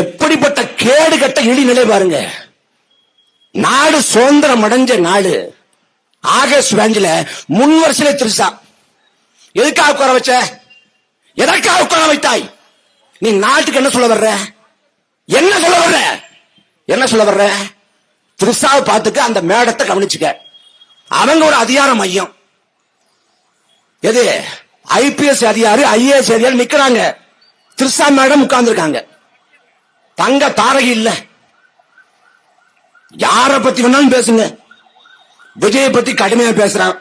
எப்படிப்பட்ட கேடு கட்ட இழிநிலை பாருங்க. நாடு சுதந்திரம் அடைஞ்ச நாடு ஆகஸ்ட் 5 முன் வருஷத்துல திருசா எதுக்காக உட்கார வச்ச? எதற்காக உட்கார வைத்தாய்? நீ நாட்டுக்கு என்ன சொல்ல வர்ற? என்ன சொல்ல வர்ற? என்ன சொல்ல வர்ற? திருசாவை பார்த்துக்க, அந்த மேடத்தை கவனிச்சுக்க. அவங்க ஒரு அதிகார மையம். எது? ஐபிஎஸ் அதிகாரி ஐஏஎஸ் அதிகாரி நிக்கிறாங்க. திருசா மேடம் உட்கார்ந்து இருக்காங்க. தங்க தாரகி இல்ல. யார பத்தி வேணாலும் பேசுங்க. விஜயை பத்தி கடுமையா பேசுறான்,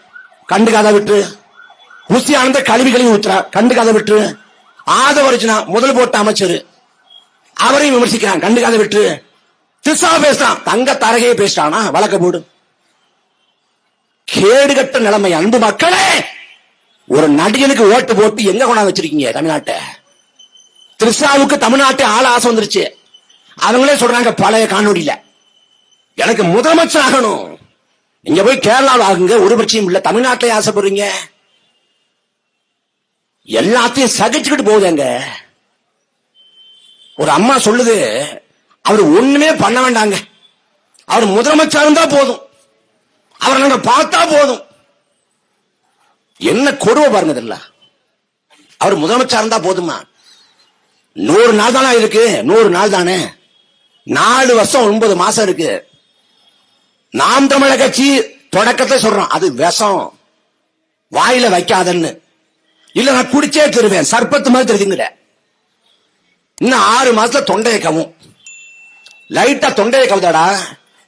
கண்டுக்காத விட்டு. புசி ஆனந்த கல்வி ஊத்துறான், கண்டுக்காத விட்டு. ஆதவர்ஜுனா முதல் போட்ட அமைச்சர், அவரையும் விமர்சிக்கிறான், கண்டுக்காத விட்டு. திருசா பேசுறான், தங்க தாரகையை பேசுறானா வழக்க போடு. கேடுகட்ட நிலைமை. அன்பு மக்களே, ஒரு நடிகனுக்கு ஓட்டு போட்டு எங்க கொண்டாந்து வச்சிருக்கீங்க தமிழ்நாட்டை? திருசாவுக்கு தமிழ்நாட்டை ஆள ஆசை வந்துருச்சு. அவங்களே சொல்றாங்க பழைய காணொலியில, எனக்கு முதலமைச்சர் ஆகணும். நீங்க போய் கேரளாவில் ஆகுங்க, ஒரு பிரச்சனையும் இல்ல. தமிழ்நாட்டிலே ஆசைப்படுறீங்க. எல்லாத்தையும் சகிச்சுக்கிட்டு போகுதுங்க. ஒரு அம்மா சொல்லுது, அவர் ஒண்ணுமே பண்ண வேண்டாங்க, அவர் முதலமைச்சர் இருந்தா போதும், அவரை நாங்க பார்த்தா போதும். என்ன கொடுமை பாருங்க. தெரியல, அவர் முதலமைச்சர் இருந்தா போதுமா? 100 நாள் தானே இருக்கு. 100 நாள் தானே, 4 வருஷம் 9 மாசம் இருக்கு. நாம் தமிழர் கட்சி தொடக்கத்தை சொல்றோம், அது விஷம், வாயில வைக்காதன்னு. இல்ல நான் குடிச்சே தருவேன், சர்பத்து மாதிரி தெரியுங்க. இன்னும் 6 மாசத்துல தொண்டையை கவும். லைட்டா தொண்டையை கவுதாடா,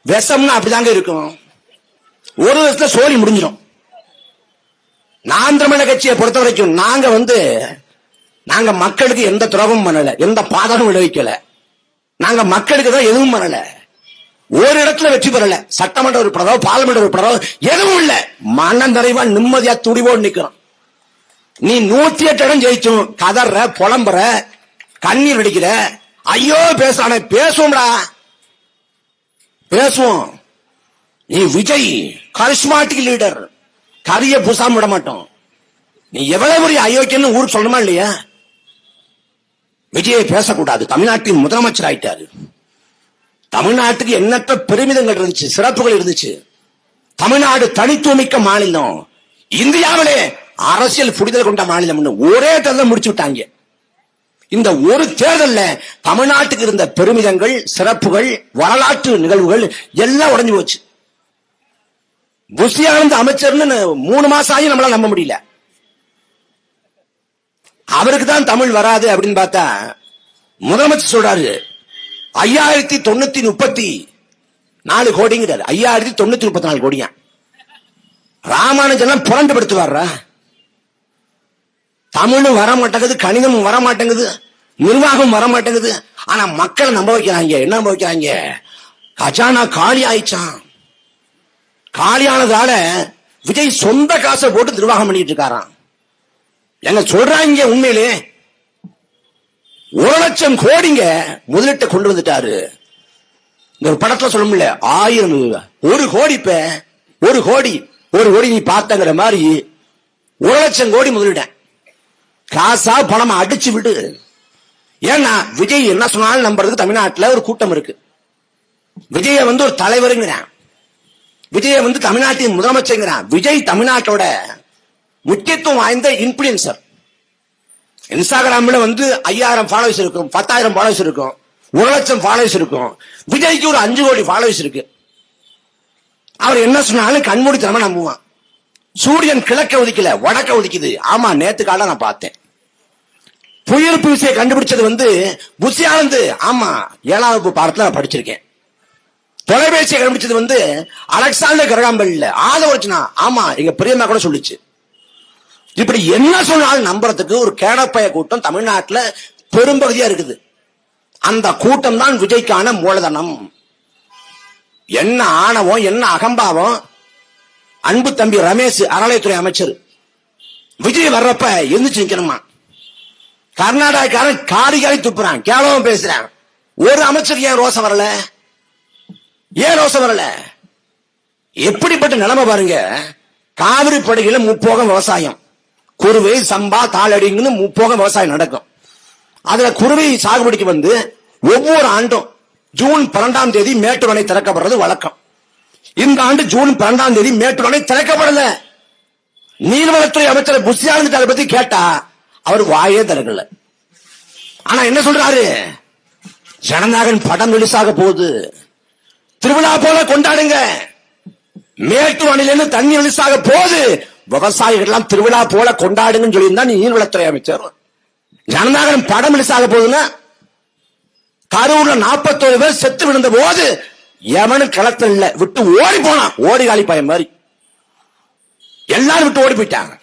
விஷம்னா அப்படிதாங்க இருக்கும். 1 வருஷத்துல சோழி முடிஞ்சிடும். நாம் தமிழர் கட்சியை பொறுத்த வரைக்கும் நாங்க மக்களுக்கு எந்த துரோகமும் பண்ணல, எந்த பாதகமும் விளைவிக்கல. நாங்க மக்களுக்கு தான் எதுவும் பண்ணல. ஒரு இடத்துல வெற்றி பெறல, சட்டமன்ற உறுப்பினரோ பார்லிமெண்ட் உறுப்பினரோ எதுவும் இல்ல. மன நிறைவா நிம்மதியா துடிவோடு நிக்கிறோம். நீ 108 இடம் ஜெயிச்சும் கதற, புலம்புற, கண்ணீர் அடிக்கிற. ஐயோ பேசுறானே, பேசுவோம்டா, பேசுவோம். நீ விஜய் கரிஸ்மாட்டிக் லீடர், கரிய புசாம விட மாட்டோம். நீ எவ்வளவு பெரிய அயோக்கியன்னு ஊருக்கு சொல்லணுமா இல்லையா? விஜயை பேசக்கூடாது. தமிழ்நாட்டின் முதலமைச்சர் ஆயிட்டாரு. தமிழ்நாட்டுக்கு எண்ணற்ற பெருமிதங்கள் இருந்துச்சு, சிறப்புகள் இருந்துச்சு. தமிழ்நாடு தனித்துவமிக்க மாநிலம், இந்தியாவிலே அரசியல் புரிதல் கொண்ட மாநிலம். ஒரே தேர்தல் முடிச்சு விட்டாங்க. இந்த ஒரு தேர்தல்ல தமிழ்நாட்டுக்கு இருந்த பெருமிதங்கள், சிறப்புகள், வரலாற்று நிகழ்வுகள் எல்லாம் உடைஞ்சு போச்சு. புசி ஆனந்த அமைச்சர்னு 3 மாசம் ஆகி நம்மளால நம்ப முடியல. அவருக்கு தான் தமிழ் வராது அப்படின்னு பார்த்தா, முதலமைச்சர் சொல்றாரு 5034 கோடிங்கிறாரு. 5034 கோடியா? ராமானுஜன் புரண்டு படுத்துவாரா? தமிழும் வர மாட்டேங்குது, கணிதமும் வர மாட்டேங்குது, நிர்வாகம் வர மாட்டேங்குது. ஆனா மக்களை நம்ப வைக்கிறாங்க. என்ன நம்ப வைக்கிறாங்க? கஜானா காலி ஆயிச்சான். காலியானதால விஜய் சொந்த காசை போட்டு நிர்வாகம் பண்ணிட்டு இருக்காராம். எங்க சொல்றாங்க, உண்மையிலே 1 லட்சம் கோடிங்க முதலீட்டை கொண்டு வந்துட்டாரு. இந்த ஒரு படத்துல சொல்ல முடியல, 1000 1 கோடி. இப்ப 1 கோடி நீ பார்த்தங்கிற மாதிரி 1 லட்சம் கோடி முதலீட. காசா பணமா அடிச்சு விடு. ஏன்னா விஜய் என்ன சொன்னாலும் நம்புறதுக்கு தமிழ்நாட்டில் ஒரு கூட்டம் இருக்கு. விஜய ஒரு தலைவருங்கிறான், விஜய தமிழ்நாட்டின் முதலமைச்சர். விஜய் தமிழ்நாட்டோட முக்கியத்துவம் வாய்ந்த இன்ஃபுளுசர். இன்ஸ்டாகிராம்ல 5000 ஃபாலோவர்ஸ் இருக்கும், 10,000 ஃபாலோவர்ஸ் இருக்கும், 1 லட்சம் ஃபாலோவர்ஸ் இருக்கும். விஜய்க்கு ஒரு 5 கோடி ஃபாலோவர்ஸ் இருக்கு. அவர் என்ன சொன்னாலும் கண்மூடித்தனமா நம்புவான். சூரியன் கிழக்க உதிக்கல, வடக்க உதிக்குது. ஆமா, நேத்து கால நான் பார்த்தேன். புயல் விசையை கண்டுபிடிச்சது புசி ஆனந்த். ஆமா, 7ஆம் வகுப்பு பாடத்துல நான் படிச்சிருக்கேன். தொலைபேசியை கண்டுபிடிச்சது அலெக்சாண்டர் கிரகாம்பெல். ஆதவர்ஜுனா. ஆமா, எங்க பிரியமா கூட சொல்லிச்சு. இப்படி என்ன சொன்னாலும் நம்புறதுக்கு ஒரு கேடப்பய கூட்டம் தமிழ்நாட்டில் பெரும்பகுதியா இருக்குது. அந்த கூட்டம் தான் விஜய்க்கான மூலதனம். என்ன ஆணவம், என்ன அகம்பாவம். அன்பு தம்பி ரமேஷ், அறநிலையத்துறை அமைச்சர், விஜய் வர்றப்ப எந்திரிச்சு நிக்கணுமா? கர்நாடகாரன் காரி துப்புறான், கேவலமா பேசுறான். ஒரு அமைச்சர் ஏன் ரோசம் வரல? ஏன் ரோசம் வரல? எப்படிப்பட்ட நிலைமை பாருங்க. காவிரி படுகையில முப்போகம் விவசாயம், குருவை, சம்பா, தாளடிங்கன்னு முப்போகம் விவசாயம் நடக்கும். அதுல குருவை சாகுபடிக்கு ஒவ்வொரு ஆண்டும் ஜூன் 12ஆம் தேதி மேட்டூர் அணை திறக்கப்படுறது வழக்கம். இந்த ஆண்டு ஜூன் 12ஆம் தேதி மேட்டூர் அணை திறக்கப்படல. நீர்வளத்துறை அமைச்சர் புஷியானந்த் அதை பத்தி கேட்டா அவர் வாயே திறக்கல. ஆனா என்ன சொல்றாரு, ஜனநாயகன் படம் ரிலீஸாக போகுது, திருவிழா போல கொண்டாடுங்க, மேட்டூர் அணையிலிருந்து தண்ணி ரிலீஸாக போகுது, விவசாயிகள் எல்லாம் திருவிழா போல கொண்டாடுங்கன்னு சொல்லியிருந்தா நீர்வளத்துறை அமைச்சர். ஜனநாயகன் படம் ரிலீஸாக போகுதுன்னா கரூர்ல 41 பேர் செத்து விழுந்த போது எவனும் களத்தில் இல்ல, விட்டு ஓடி போனான், ஓடி காலி பையன் மாதிரி எல்லாரும் விட்டு ஓடி போயிட்டாங்க.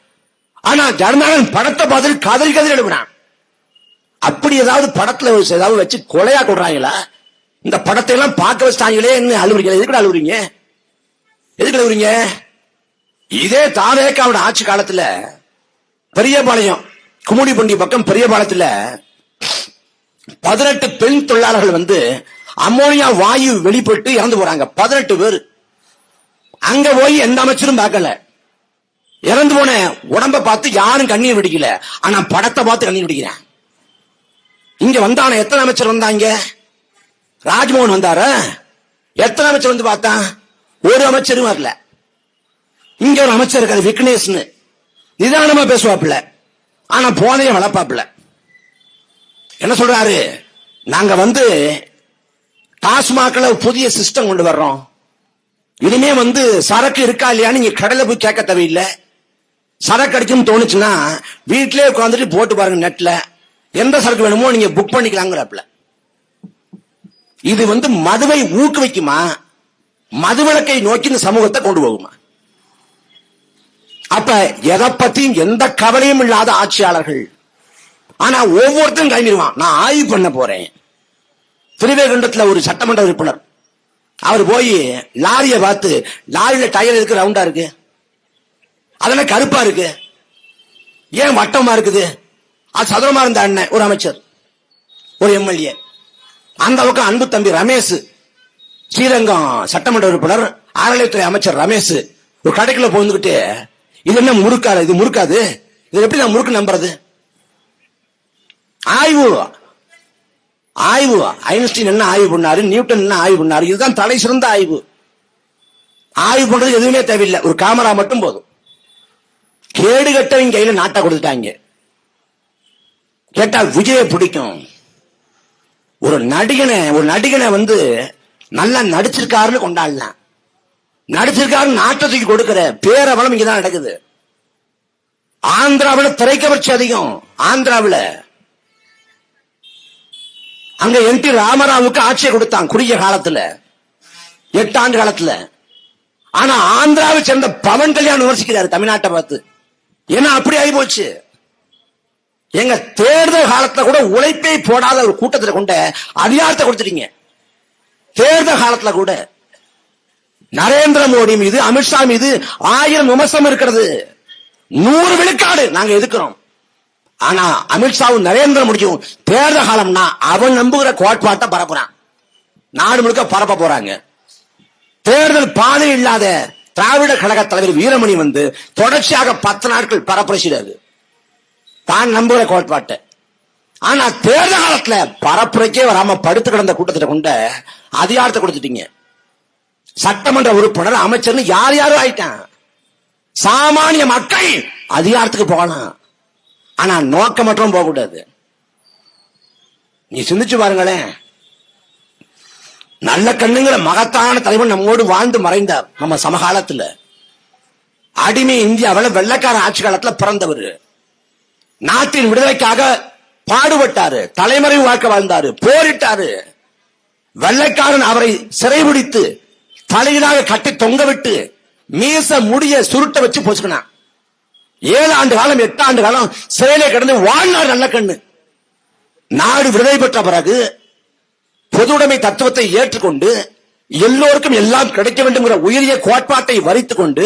ஆனா ஜனநாயகன் படத்தை பார்த்து கதறி கதறி எழுப்பினான். அப்படி ஏதாவது படத்துல ஏதாவது வச்சு கொலையா கொடுறாங்களா? இந்த படத்தை எல்லாம் பார்க்க வச்சிட்டாங்களே, என்ன அழுவுறீங்க? எதுக்கு அழுவுறீங்க? எதுக்கு அழுவுறீங்க? இதே தாவேக்காவோட ஆட்சி காலத்துல பெரியபாளையம் கும்மிடிப்பூண்டி பக்கம் பெரியபாளையத்துல 18 பெண் தொழிலாளர்கள் வந்து அம்மோனியா வாயு வெளிப்பட்டு இறந்து போறாங்க. 18 பேர். அங்க போய் எந்த அமைச்சரும் பார்க்கல. இறந்து போன உடம்ப பார்த்து யாரும் கண்ணீர் வெடிக்கல. ஆனா படத்தை பார்த்து கண்ணீர் வெடிக்கிறேன். இங்க வந்தான எத்தனை அமைச்சர் வந்தாங்க? ராஜ்மோகன் வந்தார? எத்தனை அமைச்சர் வந்து பார்த்தா? ஒரு அமைச்சரும் வரல. இங்க ஒரு அமைச்சர் இருக்காரு விக்னேஷ்னு, நிதானமா பேசுவாப்புல, ஆனா போதைய வளர்ப்பாப்புல. என்ன சொல்றாரு, நாங்க வந்து டாஸ்மாக்ல புதிய சிஸ்டம் கொண்டு வர்றோம், இனிமே வந்து சரக்கு இருக்கா இல்லையான்னு நீங்க கடையில போய் கேட்க தேவையில்லை, சரக்கு அடிக்கும்னு தோணுச்சுன்னா வீட்டிலே உட்காந்துட்டு போட்டு பாருங்க, நெட்ல எந்த சரக்கு வேணுமோ நீங்க புக் பண்ணிக்கலாங்கிறப்பல. இது வந்து மதுவை ஊக்குவிக்குமா, மதுவிலக்கை நோக்கி இந்த சமூகத்தை கொண்டு போகுமா? அப்ப எதை பத்தியும் எந்த கவலையும் இல்லாத ஆட்சியாளர்கள். ஆனா ஒவ்வொருத்தரும் கிளம்பிடுவான், நான் ஆய்வு பண்ண போறேன். திருவேகண்டத்துல ஒரு சட்டமன்ற உறுப்பினர் அவர் போய் லாரியை பார்த்து, லாரியில டயர் இருக்கு ரவுண்டா இருக்கு, அதெல்லாம் கருப்பா இருக்கு, ஏன் வட்டமா இருக்குது? அது சதுரமா இருந்த அண்ணன் ஒரு அமைச்சர், ஒரு எம்எல்ஏ. அந்த பக்கம் அன்பு தம்பி ரமேஷ், ஸ்ரீரங்கம் சட்டமன்ற உறுப்பினர், அறநிலையத்துறை அமைச்சர் ரமேஷ் ஒரு கடைக்குள்ள போந்துகிட்டு, இது என்ன முறுக்காது, இது முறுக்காது, இது எப்படி நான் முறுக்கு நம்புறது? ஆய்வு ஆய்வு ஐன்ஸ்டீன் என்ன ஆய்வு பண்ணாரு, நியூட்டன் என்ன ஆய்வு பண்ணாரு, இதுதான் தலை சிறந்த ஆய்வு. ஆய்வு பண்றது எதுவுமே தேவையில்லை, ஒரு கேமரா மட்டும் போதும். கேடு கட்டவங்க கையில நாட்டை கொடுத்துட்டாங்க. கேட்டா விஜய பிடிக்கும். ஒரு நடிகனை வந்து நல்லா நடிச்சிருக்காருன்னு கொண்டாடலாம். நடிச்சிருக்காரு நாட்டை தூக்கி கொடுக்கிற பேரவளம் இங்கதான் நடக்குது. ஆந்திராவில் திரைக்கவர்ச்சி அதிகம். ஆந்திராவில் அங்க என்.டி. ராமராவுக்கு ஆட்சியை கொடுத்தான் குறுகிய காலத்துல, 8 ஆண்டு காலத்துல. ஆனா ஆந்திராவை சேர்ந்த பவன் கல்யாண் விமர்சிக்கிறாரு தமிழ்நாட்டை பார்த்து. ஏன்னா அப்படி ஆகி போச்சு. எங்க தேர்தல் காலத்துல கூட உழைப்பை போடாத ஒரு கூட்டத்தில் கொண்ட அதிகாரத்தை கொடுத்துட்டீங்க. தேர்தல் காலத்துல கூட நரேந்திர மோடி மீது, அமித்ஷா மீது 1000 விமர்சனம் இருக்கிறது. 100 விழுக்காடு நாங்க எதுக்குறோம். ஆனா அமித்ஷாவும் நரேந்திர மோடியும் தேர்தல் காலம்னா அவன் நம்புகிற கோட்பாட்டை பரப்புறான். நாடு முழுக்க பரப்ப போறாங்க. தேர்தல் பாதை இல்லாத திராவிட கழக தலைவர் வீரமணி வந்து தொடர்ச்சியாக 10 நாட்கள் பரப்புரைச்சாரு தான் நம்புகிற கோட்பாட்டை. ஆனா தேர்தல் காலத்துல பரப்புரைக்கே வராம படுத்து கிடந்த கூட்டத்தை கொண்ட அதிகாரத்தை கொடுத்துட்டீங்க. சட்டமன்ற உறுப்பினர், அமைச்சர் யார் யாரும் ஆயிட்டான். சாமானிய மக்கள் அதிகாரத்துக்கு போகலாம், ஆனா நோக்கமற்றம் போக கூடாது. நீ சிந்திச்சு பாருங்களேன். நல்ல கண்ணுங்கிற மகத்தான தலைவன் நம்மோடு வாழ்ந்து மறைந்தார். நம்ம சமகாலத்துல அடிமை இந்தியாவில் வெள்ளைக்கார ஆட்சி காலத்துல பிறந்தவர். நாட்டின் விடுதலைக்காக பாடுபட்டாரு, தலைமறைவு வாழ்க்கை வாழ்ந்தாரு, போரிட்டாரு. வெள்ளைக்காரன் அவரை சிறைபிடித்து தலையிலாக கட்டி தொங்க விட்டு மீச முடிய சுருட்ட வச்சு போச்சுக்கினான். 7 ஆண்டு காலம் 8 ஆண்டு காலம் சிறையிலே கிடந்து வாழ்நாள் நல்ல கண்ணு. நாடு விடுதலை பெற்ற பிறகு பொதுவுடைமை தத்துவத்தை ஏற்றுக்கொண்டு எல்லோருக்கும் எல்லாம் கிடைக்க வேண்டும் என்ற உயரிய கோட்பாட்டை வரித்துக் கொண்டு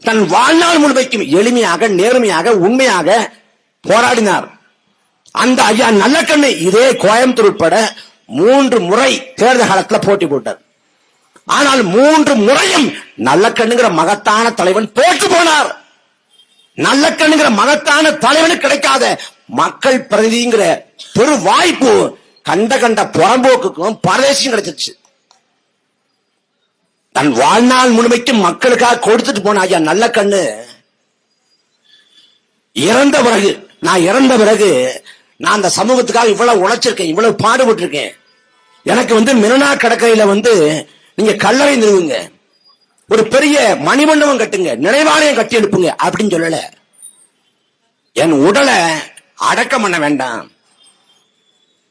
தன் வாழ்நாள் முழுமைக்கும் எளிமையாக, நேர்மையாக, உண்மையாக போராடினார். அந்த ஐயா நல்லக்கண்ணு இதே கோயம்புத்தூர் உட்பட 3 முறை தேர்தல் காலத்தில் போட்டி போட்டார். ஆனால் 3 முறையும் நல்லக்கண்ணுங்கிற மகத்தான தலைவன் தோற்று போனார். நல்லக்கண்ணுங்கிற மகத்தான தலைவனுக்கு கிடைக்காத மக்கள் பிரதிநிதிங்கிற பெரு வாய்ப்பு கண்ட கண்ட புறம்போக்குக்கும் பரதேசியும் கிடைச்சிருச்சு. தன் வாழ்நாள் முழுமைக்கும் மக்களுக்காக கொடுத்துட்டு போன ஐயா நல்ல கண்ணு இறந்த பிறகு, நான் இறந்த பிறகு நான் அந்த சமூகத்துக்காக இவ்வளவு உழைச்சிருக்கேன், இவ்வளவு பாடுபட்டு இருக்கேன், எனக்கு மெரினா கடற்கரையில நீங்க கல்லறை நிறுவுங்க, ஒரு பெரிய மணிமண்டபம் கட்டுங்க, நினைவாலயம் கட்டி எழுப்புங்க அப்படின்னு சொல்லல. என் உடலை அடக்கம் பண்ண வேண்டாம்,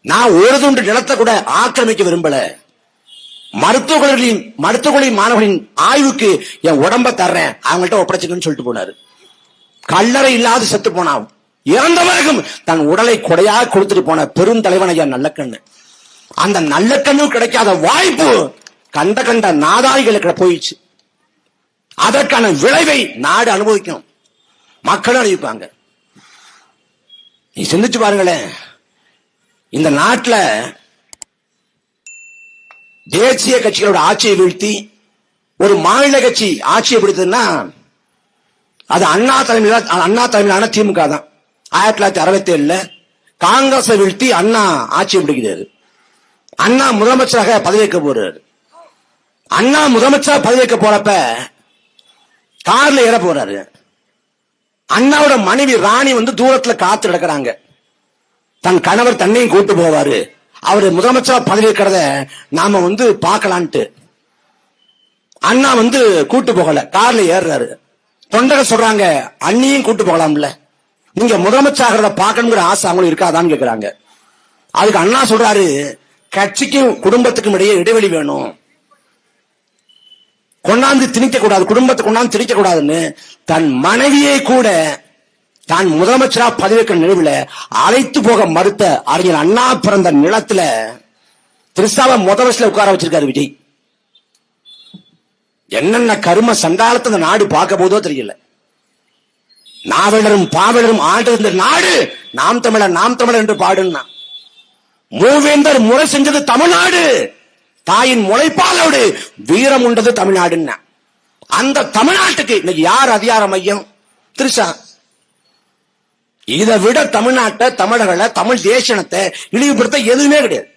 நான் ஒரு துண்டு நிலத்தை கூட ஆக்கிரமிக்க விரும்பல, மருத்துவ மாணவர்களின் ஆய்வுக்கு என் உடம்ப தர்றேன், அவங்கள்ட்ட ஒப்படைச்சுக்கன்னு சொல்லிட்டு போனாரு. கல்லறை இல்லாத செத்து போனான், இறந்த பிறகும் தன் உடலை கொடையாக கொடுத்துட்டு போன பெருந்தலைவன் ஐயா நல்லக்கண்ணு. அந்த நல்லக்கண்ணு கிடைக்காத வாய்ப்பு கண்ட கண்ட நாதாரிகளுக்கு போயிடுச்சு. அதற்கான விளைவை நாடு அனுபவிக்கும், மக்களும் அனுபவிப்பாங்க. நீ சிந்திச்சு பாருங்களேன், இந்த நாட்டில் தேசிய கட்சிகளோட ஆட்சியை வீழ்த்தி ஒரு மாநில கட்சி ஆட்சியை பிடித்ததுன்னா அது அண்ணா தலைமையிலான திமுக தான். 1967 காங்கிரஸை வீழ்த்தி அண்ணா ஆட்சியை பிடிக்கிறாரு. அண்ணா முதலமைச்சராக பதவியேற்க போறாரு. அண்ணா முதலமைச்சராக பதவியேற்க போறப்ப கார்ல ஏற போறாரு. அண்ணாவோட மனைவி ராணி தூரத்துல காத்து கிடக்குறாங்க. தன் கணவர் தன்னையும் கூட்டு போவாரு, அவரு முதலமைச்சரா பதவியேற்கிறத நாம பார்க்கலான்ட்டு. அண்ணா கூட்டு போகல, கார்ல ஏறுறாரு. தொண்டக சொல்றாங்க, அண்ணியும் கூட்டு போகலாம்ல, நீங்க முதலமைச்சர் பார்க்கணுங்கிற ஆசை அவங்களுக்கு இருக்காதான்னு கேக்குறாங்க. அதுக்கு அண்ணா சொல்றாரு, கட்சிக்கும் குடும்பத்துக்கும் இடையே இடைவெளி வேணும், கொண்டாந்து திணிக்க கூடாது, குடும்பத்தை கொண்டாந்து திணிக்க கூடாதுன்னு தன் மனைவியை கூட தான் முதலமைச்சரா பதவியேற்ற நிலையில அழைத்து போக மறுத்த அறிஞர் அண்ணா பிறந்த நிலத்துல திருசாவை முதலமைச்சர் உட்கார வச்சிருக்காரு விஜய். என்னென்ன கரும சண்டாலத்தை அந்த நாடு பார்க்க போதோ தெரியல. நாவலரும் பாவலரும் ஆண்டு இருந்த நாடு நாம் தமிழர் நாம் தமிழர் என்று பாடுனா, மூவேந்தர் முறை செஞ்சது தமிழ்நாடு, தாயின் முளைப்பாலோடு வீரம் உண்டது தமிழ்நாடுன்னா. அந்த தமிழ்நாட்டுக்கு இன்னைக்கு யார் அதிகார மையம்? திருசா. இதை விட தமிழ்நாட்டை, தமிழர்களை, தமிழ் தேசனத்தை இழிவுபடுத்த எதுவுமே கிடையாது.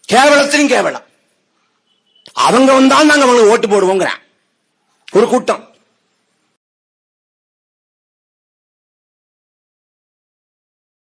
கேவலத்திலும் கேவலம். அவங்க வந்தாலும் நாங்க அவங்களுக்கு ஓட்டு போடுவோங்கிறேன் ஒரு கூட்டம்.